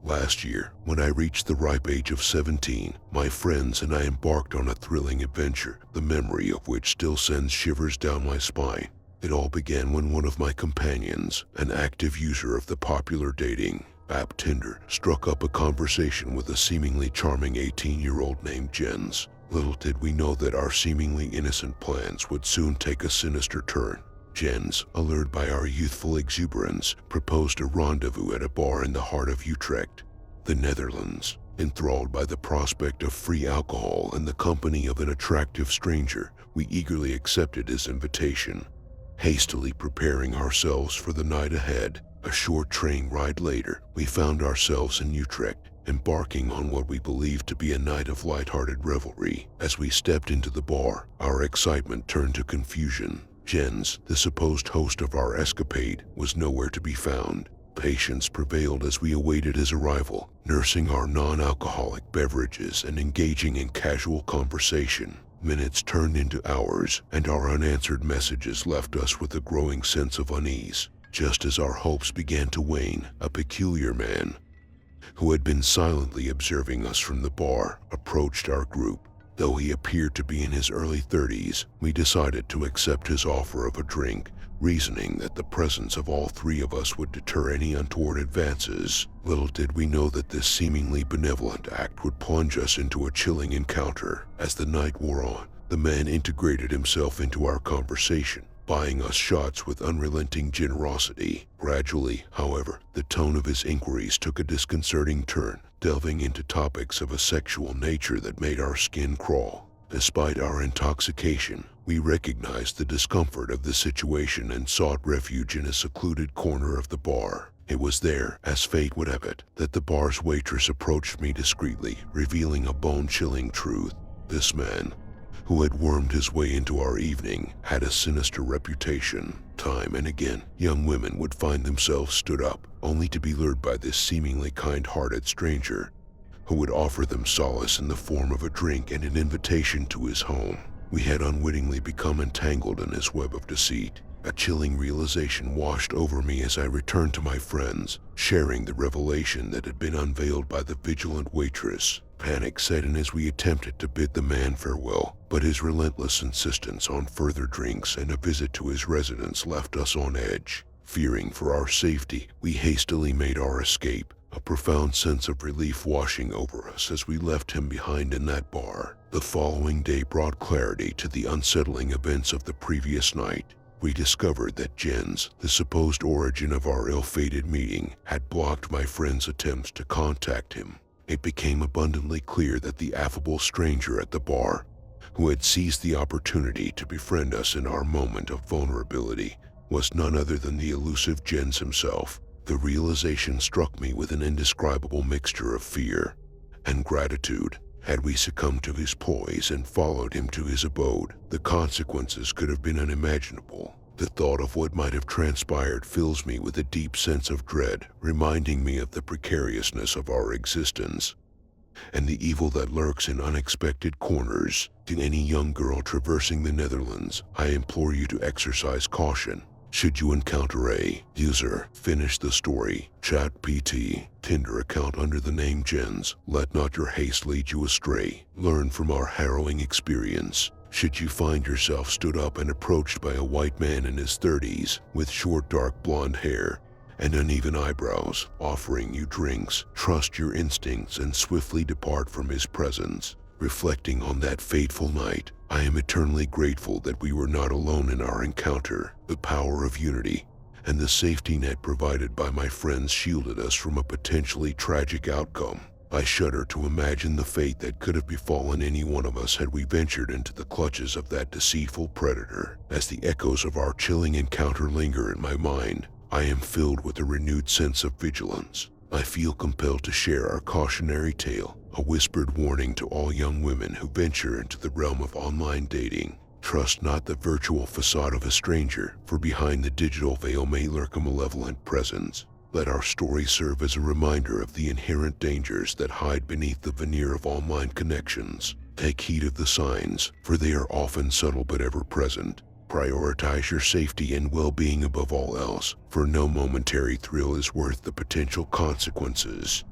Last year, when I reached the ripe age of 17, my friends and I embarked on a thrilling adventure, the memory of which still sends shivers down my spine. It all began when one of my companions, an active user of the popular dating app Tinder, struck up a conversation with a seemingly charming 18-year-old named Jens. Little did we know that our seemingly innocent plans would soon take a sinister turn. Jens, allured by our youthful exuberance, proposed a rendezvous at a bar in the heart of Utrecht, the Netherlands. Enthralled by the prospect of free alcohol and the company of an attractive stranger, we eagerly accepted his invitation. Hastily preparing ourselves for the night ahead, a short train ride later, we found ourselves in Utrecht, embarking on what we believed to be a night of lighthearted revelry. As we stepped into the bar, our excitement turned to confusion. Jens, the supposed host of our escapade, was nowhere to be found. Patience prevailed as we awaited his arrival, nursing our non-alcoholic beverages and engaging in casual conversation. Minutes turned into hours, and our unanswered messages left us with a growing sense of unease. Just as our hopes began to wane, a peculiar man, who had been silently observing us from the bar, approached our group. Though he appeared to be in his early 30s, we decided to accept his offer of a drink, reasoning that the presence of all three of us would deter any untoward advances. Little did we know that this seemingly benevolent act would plunge us into a chilling encounter. As the night wore on, the man integrated himself into our conversation, buying us shots with unrelenting generosity. Gradually, however, the tone of his inquiries took a disconcerting turn, delving into topics of a sexual nature that made our skin crawl. Despite our intoxication, we recognized the discomfort of the situation and sought refuge in a secluded corner of the bar. It was there, as fate would have it, that the bar's waitress approached me discreetly, revealing a bone-chilling truth. This man, who had wormed his way into our evening, had a sinister reputation. Time and again, young women would find themselves stood up, only to be lured by this seemingly kind-hearted stranger, who would offer them solace in the form of a drink and an invitation to his home. We had unwittingly become entangled in his web of deceit. A chilling realization washed over me as I returned to my friends, sharing the revelation that had been unveiled by the vigilant waitress. Panic set in as we attempted to bid the man farewell, but his relentless insistence on further drinks and a visit to his residence left us on edge. Fearing for our safety, we hastily made our escape, a profound sense of relief washing over us as we left him behind in that bar. The following day brought clarity to the unsettling events of the previous night. We discovered that Jens, the supposed origin of our ill-fated meeting, had blocked my friend's attempts to contact him. It became abundantly clear that the affable stranger at the bar, who had seized the opportunity to befriend us in our moment of vulnerability, was none other than the elusive Jens himself. The realization struck me with an indescribable mixture of fear and gratitude. Had we succumbed to his ploys and followed him to his abode, the consequences could have been unimaginable. The thought of what might have transpired fills me with a deep sense of dread, reminding me of the precariousness of our existence and the evil that lurks in unexpected corners. To any young girl traversing the Netherlands, I implore you to exercise caution. Should you encounter a user, finish the story, ChatGPT, Tinder account under the name Jens, let not your haste lead you astray. Learn from our harrowing experience. Should you find yourself stood up and approached by a white man in his 30s with short dark blonde hair and uneven eyebrows, offering you drinks, trust your instincts and swiftly depart from his presence. Reflecting on that fateful night, I am eternally grateful that we were not alone in our encounter. The power of unity and the safety net provided by my friends shielded us from a potentially tragic outcome. I shudder to imagine the fate that could have befallen any one of us had we ventured into the clutches of that deceitful predator. As the echoes of our chilling encounter linger in my mind, I am filled with a renewed sense of vigilance. I feel compelled to share our cautionary tale, a whispered warning to all young women who venture into the realm of online dating. Trust not the virtual facade of a stranger, for behind the digital veil may lurk a malevolent presence. Let our story serve as a reminder of the inherent dangers that hide beneath the veneer of online connections. Take heed of the signs, for they are often subtle but ever present. Prioritize your safety and well-being above all else, for no momentary thrill is worth the potential consequences.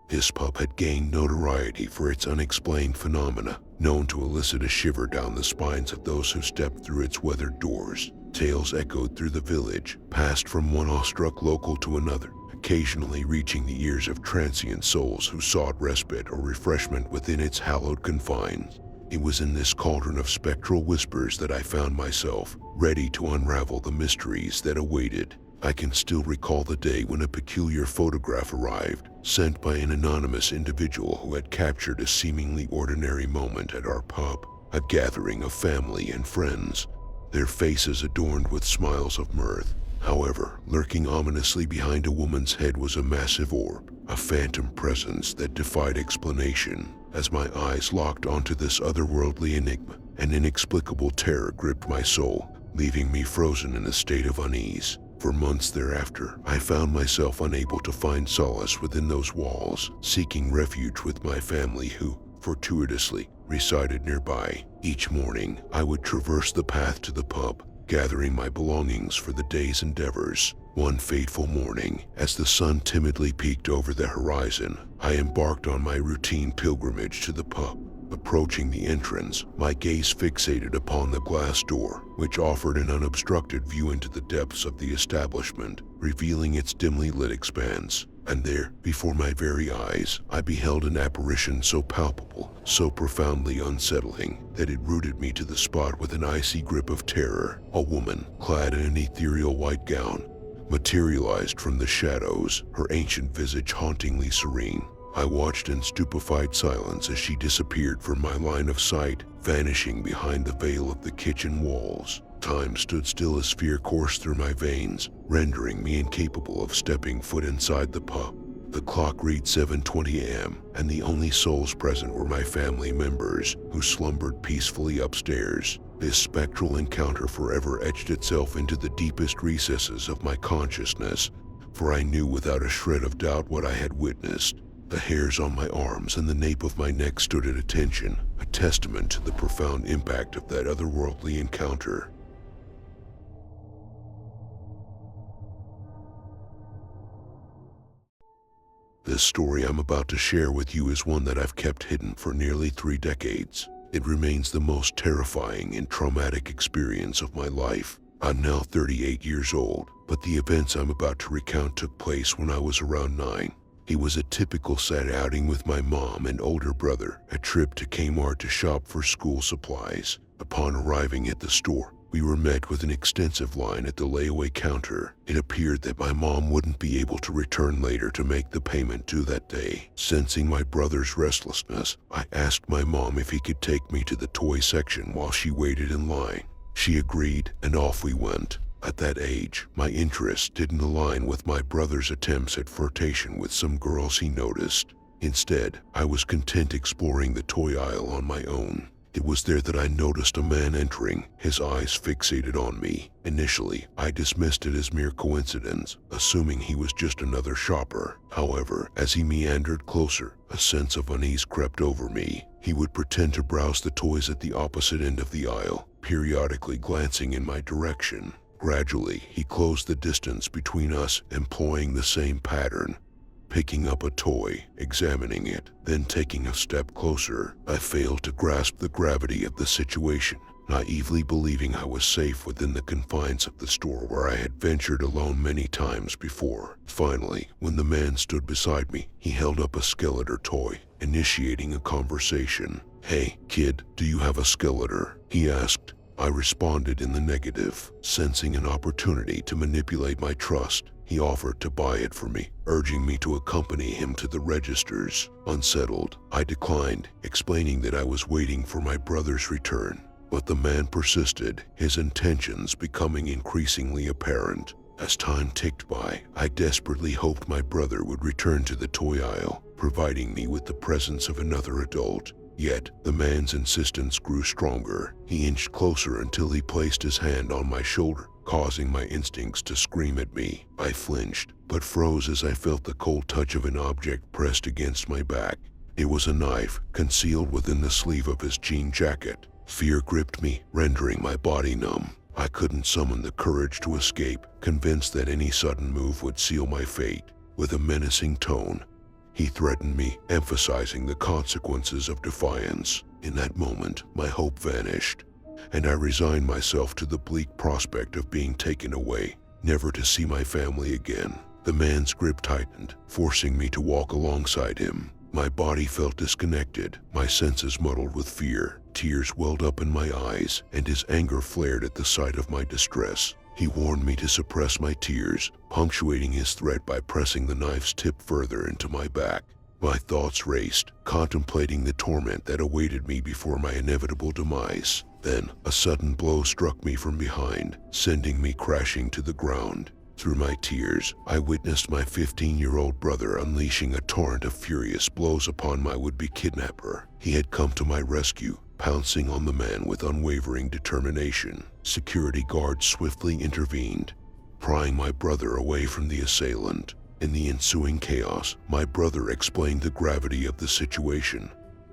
His pub had gained notoriety for its unexplained phenomena, known to elicit a shiver down the spines of those who stepped through its weathered doors. Tales echoed through the village, passed from one awestruck local to another, occasionally reaching the ears of transient souls who sought respite or refreshment within its hallowed confines. It was in this cauldron of spectral whispers that I found myself, ready to unravel the mysteries that awaited. I can still recall the day when a peculiar photograph arrived, sent by an anonymous individual who had captured a seemingly ordinary moment at our pub, a gathering of family and friends, their faces adorned with smiles of mirth. However, lurking ominously behind a woman's head was a massive orb, a phantom presence that defied explanation. As my eyes locked onto this otherworldly enigma, an inexplicable terror gripped my soul, leaving me frozen in a state of unease. For months thereafter, I found myself unable to find solace within those walls, seeking refuge with my family who, fortuitously, resided nearby. Each morning, I would traverse the path to the pub, gathering my belongings for the day's endeavors. One fateful morning, as the sun timidly peeked over the horizon, I embarked on my routine pilgrimage to the pub. Approaching the entrance, my gaze fixated upon the glass door, which offered an unobstructed view into the depths of the establishment, revealing its dimly lit expanse. And there, before my very eyes, I beheld an apparition so palpable, so profoundly unsettling, that it rooted me to the spot with an icy grip of terror. A woman, clad in an ethereal white gown, materialized from the shadows, her ancient visage hauntingly serene. I watched in stupefied silence as she disappeared from my line of sight, vanishing behind the veil of the kitchen walls. Time stood still as fear coursed through my veins, rendering me incapable of stepping foot inside the pub. The clock read 7:20 a.m., and the only souls present were my family members, who slumbered peacefully upstairs. This spectral encounter forever etched itself into the deepest recesses of my consciousness, for I knew without a shred of doubt what I had witnessed. The hairs on my arms and the nape of my neck stood at attention, a testament to the profound impact of that otherworldly encounter. This story I'm about to share with you is one that I've kept hidden for nearly 3 decades. It remains the most terrifying and traumatic experience of my life. I'm now 38 years old, but the events I'm about to recount took place when I was around 9. It was a typical Saturday outing with my mom and older brother, a trip to Kmart to shop for school supplies. Upon arriving at the store, we were met with an extensive line at the layaway counter. It appeared that my mom wouldn't be able to return later to make the payment due that day. Sensing my brother's restlessness, I asked my mom if he could take me to the toy section while she waited in line. She agreed, and off we went. At that age, my interests didn't align with my brother's attempts at flirtation with some girls he noticed. Instead, I was content exploring the toy aisle on my own. It was there that I noticed a man entering, his eyes fixated on me. Initially, I dismissed it as mere coincidence, assuming he was just another shopper. However, as he meandered closer, a sense of unease crept over me. He would pretend to browse the toys at the opposite end of the aisle, periodically glancing in my direction. Gradually, he closed the distance between us, employing the same pattern. Picking up a toy, examining it, then taking a step closer, I failed to grasp the gravity of the situation, naively believing I was safe within the confines of the store where I had ventured alone many times before. Finally, when the man stood beside me, he held up a Skeletor toy, initiating a conversation. "Hey, kid, do you have a Skeletor?" he asked. I responded in the negative. Sensing an opportunity to manipulate my trust, he offered to buy it for me, urging me to accompany him to the registers. Unsettled, I declined, explaining that I was waiting for my brother's return. But the man persisted, his intentions becoming increasingly apparent. As time ticked by, I desperately hoped my brother would return to the toy aisle, providing me with the presence of another adult. Yet, the man's insistence grew stronger. He inched closer until he placed his hand on my shoulder, causing my instincts to scream at me. I flinched, but froze as I felt the cold touch of an object pressed against my back. It was a knife, concealed within the sleeve of his jean jacket. Fear gripped me, rendering my body numb. I couldn't summon the courage to escape, convinced that any sudden move would seal my fate. With a menacing tone, He threatened me, emphasizing the consequences of defiance. In that moment, my hope vanished, and I resigned myself to the bleak prospect of being taken away, never to see my family again. The man's grip tightened, forcing me to walk alongside him. My body felt disconnected, my senses muddled with fear. Tears welled up in my eyes, and his anger flared at the sight of my distress. He warned me to suppress my tears, punctuating his threat by pressing the knife's tip further into my back. My thoughts raced, contemplating the torment that awaited me before my inevitable demise. Then, a sudden blow struck me from behind, sending me crashing to the ground. Through my tears, I witnessed my 15-year-old brother unleashing a torrent of furious blows upon my would-be kidnapper. He had come to my rescue, pouncing on the man with unwavering determination. Security guards swiftly intervened, prying my brother away from the assailant. In the ensuing chaos, my brother explained the gravity of the situation,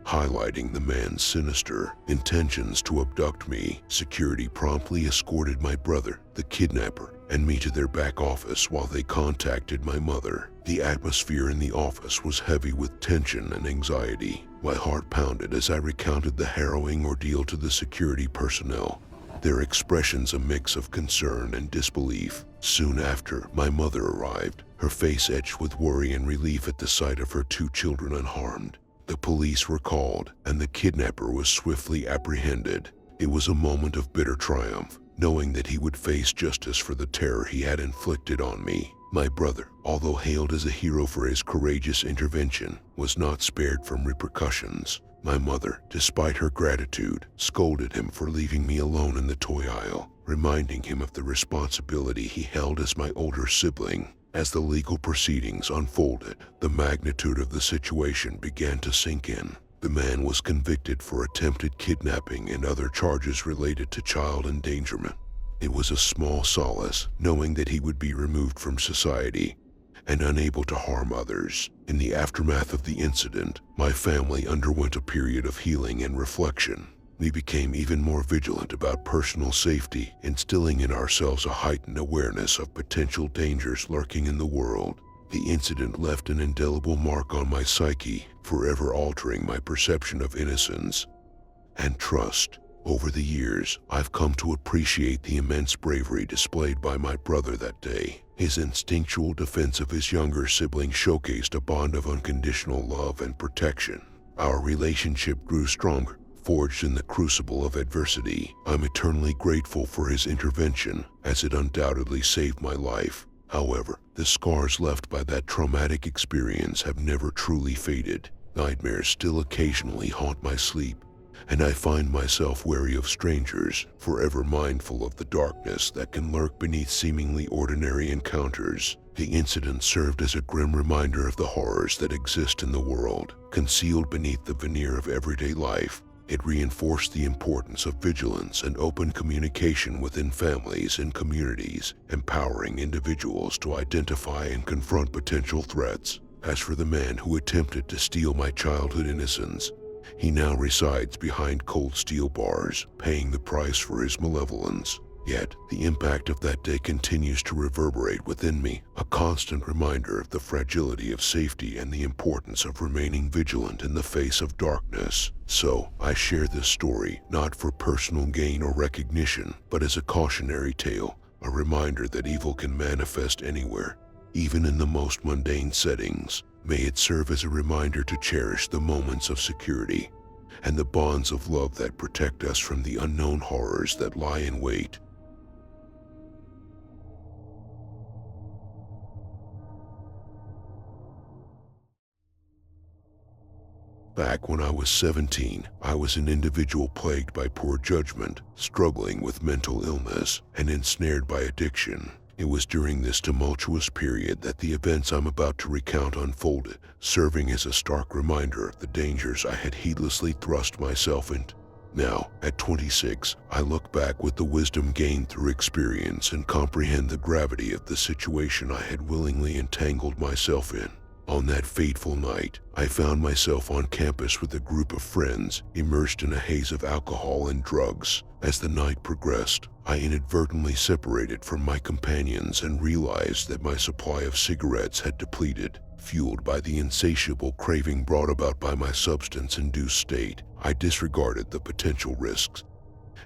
highlighting the man's sinister intentions to abduct me. Security promptly escorted my brother, the kidnapper, and me to their back office while they contacted my mother. The atmosphere in the office was heavy with tension and anxiety. My heart pounded as I recounted the harrowing ordeal to the security personnel, their expressions a mix of concern and disbelief. Soon after, my mother arrived, her face etched with worry and relief at the sight of her 2 children unharmed. The police were called, and the kidnapper was swiftly apprehended. It was a moment of bitter triumph, knowing that he would face justice for the terror he had inflicted on me. My brother, although hailed as a hero for his courageous intervention, was not spared from repercussions. My mother, despite her gratitude, scolded him for leaving me alone in the toy aisle, reminding him of the responsibility he held as my older sibling. As the legal proceedings unfolded, the magnitude of the situation began to sink in. The man was convicted for attempted kidnapping and other charges related to child endangerment. It was a small solace knowing that he would be removed from society and unable to harm others. In the aftermath of the incident, my family underwent a period of healing and reflection. We became even more vigilant about personal safety, instilling in ourselves a heightened awareness of potential dangers lurking in the world. The incident left an indelible mark on my psyche, forever altering my perception of innocence and trust. Over the years, I've come to appreciate the immense bravery displayed by my brother that day. His instinctual defense of his younger sibling showcased a bond of unconditional love and protection. Our relationship grew stronger, forged in the crucible of adversity. I'm eternally grateful for his intervention, as it undoubtedly saved my life. However, the scars left by that traumatic experience have never truly faded. Nightmares still occasionally haunt my sleep, and I find myself wary of strangers, forever mindful of the darkness that can lurk beneath seemingly ordinary encounters. The incident served as a grim reminder of the horrors that exist in the world, concealed beneath the veneer of everyday life. It reinforced the importance of vigilance and open communication within families and communities, empowering individuals to identify and confront potential threats. As for the man who attempted to steal my childhood innocence, he now resides behind cold steel bars, paying the price for his malevolence. Yet, the impact of that day continues to reverberate within me, a constant reminder of the fragility of safety and the importance of remaining vigilant in the face of darkness. So, I share this story not for personal gain or recognition, but as a cautionary tale, a reminder that evil can manifest anywhere, even in the most mundane settings. May it serve as a reminder to cherish the moments of security and the bonds of love that protect us from the unknown horrors that lie in wait. Back when I was 17, I was an individual plagued by poor judgment, struggling with mental illness, and ensnared by addiction. It was during this tumultuous period that the events I'm about to recount unfolded, serving as a stark reminder of the dangers I had heedlessly thrust myself into. Now, at 26, I look back with the wisdom gained through experience and comprehend the gravity of the situation I had willingly entangled myself in. On that fateful night, I found myself on campus with a group of friends, immersed in a haze of alcohol and drugs. As the night progressed, I inadvertently separated from my companions and realized that my supply of cigarettes had depleted. Fueled by the insatiable craving brought about by my substance-induced state, I disregarded the potential risks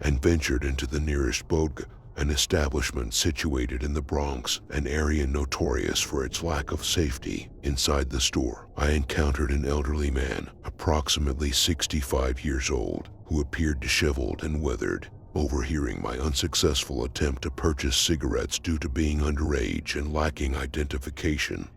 and ventured into the nearest bodega, an establishment situated in the Bronx, an area notorious for its lack of safety. Inside the store, I encountered an elderly man, approximately 65 years old, who appeared disheveled and weathered. Overhearing my unsuccessful attempt to purchase cigarettes due to being underage and lacking identification,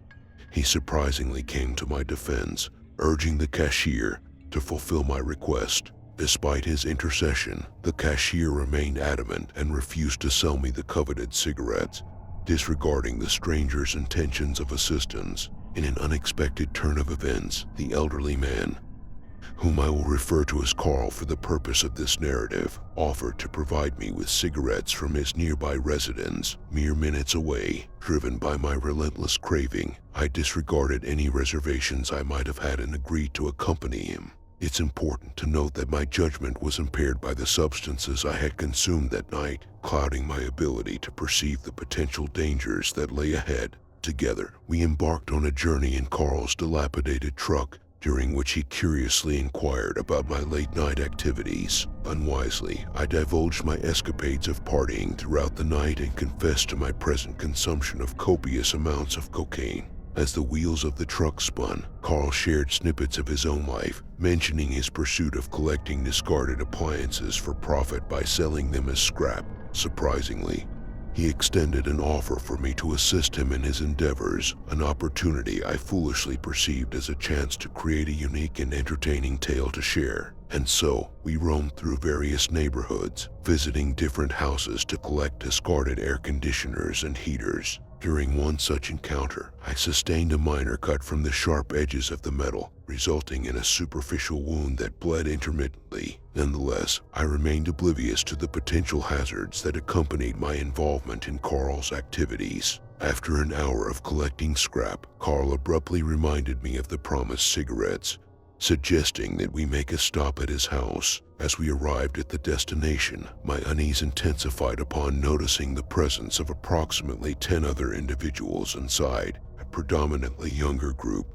he surprisingly came to my defense, urging the cashier to fulfill my request. Despite his intercession, the cashier remained adamant and refused to sell me the coveted cigarettes. Disregarding the stranger's intentions of assistance, in an unexpected turn of events, the elderly man, whom I will refer to as Carl for the purpose of this narrative, offered to provide me with cigarettes from his nearby residence, mere minutes away. Driven by my relentless craving, I disregarded any reservations I might have had and agreed to accompany him. It's important to note that my judgment was impaired by the substances I had consumed that night, clouding my ability to perceive the potential dangers that lay ahead. Together, we embarked on a journey in Carl's dilapidated truck, during which he curiously inquired about my late-night activities. Unwisely, I divulged my escapades of partying throughout the night and confessed to my present consumption of copious amounts of cocaine. As the wheels of the truck spun, Carl shared snippets of his own life, mentioning his pursuit of collecting discarded appliances for profit by selling them as scrap. Surprisingly, he extended an offer for me to assist him in his endeavors, an opportunity I foolishly perceived as a chance to create a unique and entertaining tale to share. And so, we roamed through various neighborhoods, visiting different houses to collect discarded air conditioners and heaters. During one such encounter, I sustained a minor cut from the sharp edges of the metal, resulting in a superficial wound that bled intermittently. Nonetheless, I remained oblivious to the potential hazards that accompanied my involvement in Carl's activities. After an hour of collecting scrap, Carl abruptly reminded me of the promised cigarettes, suggesting that we make a stop at his house. As we arrived at the destination, my unease intensified upon noticing the presence of approximately 10 other individuals inside, a predominantly younger group,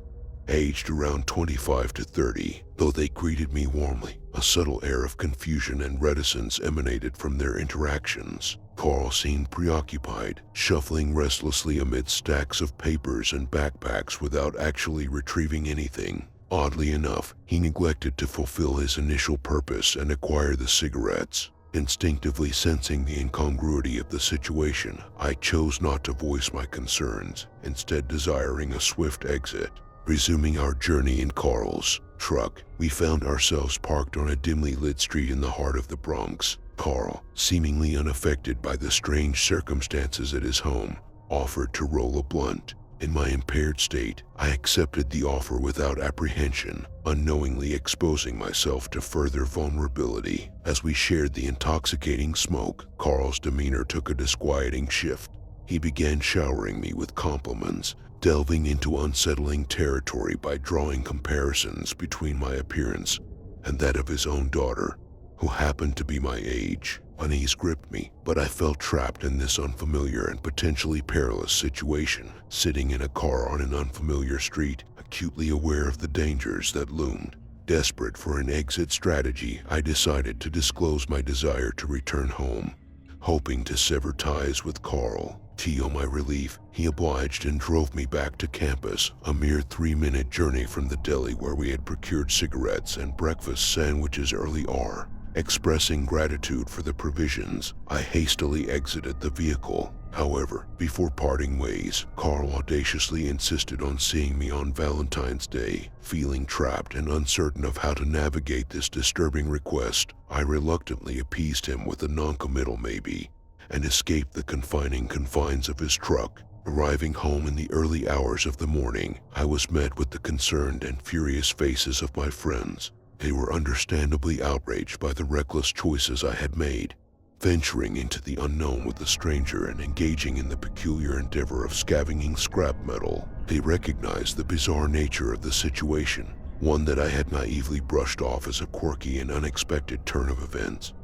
aged around 25 to 30. Though they greeted me warmly, a subtle air of confusion and reticence emanated from their interactions. Carl seemed preoccupied, shuffling restlessly amid stacks of papers and backpacks without actually retrieving anything. Oddly enough, he neglected to fulfill his initial purpose and acquire the cigarettes. Instinctively sensing the incongruity of the situation, I chose not to voice my concerns, instead desiring a swift exit. Resuming our journey in Carl's truck, we found ourselves parked on a dimly lit street in the heart of the Bronx. Carl, seemingly unaffected by the strange circumstances at his home, offered to roll a blunt. In my impaired state, I accepted the offer without apprehension, unknowingly exposing myself to further vulnerability. As we shared the intoxicating smoke, Carl's demeanor took a disquieting shift. He began showering me with compliments, delving into unsettling territory by drawing comparisons between my appearance and that of his own daughter, who happened to be my age. Unease gripped me, but I felt trapped in this unfamiliar and potentially perilous situation. Sitting in a car on an unfamiliar street, acutely aware of the dangers that loomed. Desperate for an exit strategy, I decided to disclose my desire to return home, hoping to sever ties with Carl. To my relief, he obliged and drove me back to campus, a mere 3-minute journey from the deli where we had procured cigarettes and breakfast sandwiches early hour. Expressing gratitude for the provisions, I hastily exited the vehicle. However, before parting ways, Carl audaciously insisted on seeing me on Valentine's Day. Feeling trapped and uncertain of how to navigate this disturbing request, I reluctantly appeased him with a non-committal maybe, and escaped the confining confines of his truck. Arriving home in the early hours of the morning, I was met with the concerned and furious faces of my friends. They were understandably outraged by the reckless choices I had made. Venturing into the unknown with a stranger and engaging in the peculiar endeavor of scavenging scrap metal, they recognized the bizarre nature of the situation, one that I had naively brushed off as a quirky and unexpected turn of events.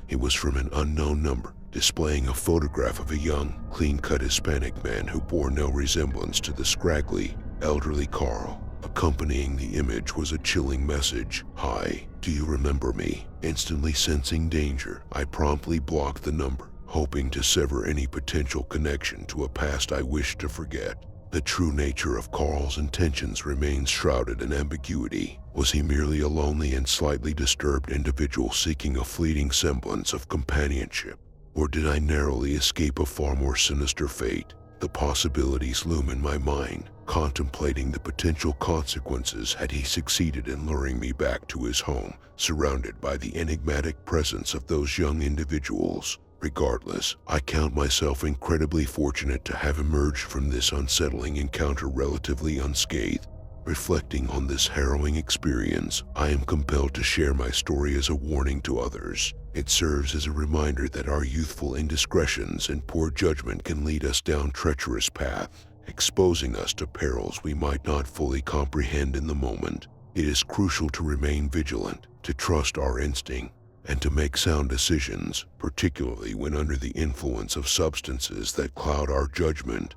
It was from an unknown number, displaying a photograph of a young, clean-cut Hispanic man who bore no resemblance to the scraggly, elderly Carl. Accompanying the image was a chilling message. "Hi, do you remember me?" Instantly sensing danger, I promptly blocked the number, hoping to sever any potential connection to a past I wished to forget. The true nature of Carl's intentions remains shrouded in ambiguity. Was he merely a lonely and slightly disturbed individual seeking a fleeting semblance of companionship? Or did I narrowly escape a far more sinister fate? The possibilities loom in my mind, contemplating the potential consequences had he succeeded in luring me back to his home, surrounded by the enigmatic presence of those young individuals. Regardless, I count myself incredibly fortunate to have emerged from this unsettling encounter relatively unscathed. Reflecting on this harrowing experience, I am compelled to share my story as a warning to others. It serves as a reminder that our youthful indiscretions and poor judgment can lead us down treacherous paths, exposing us to perils we might not fully comprehend in the moment. It is crucial to remain vigilant, to trust our instinct, and to make sound decisions, particularly when under the influence of substances that cloud our judgment.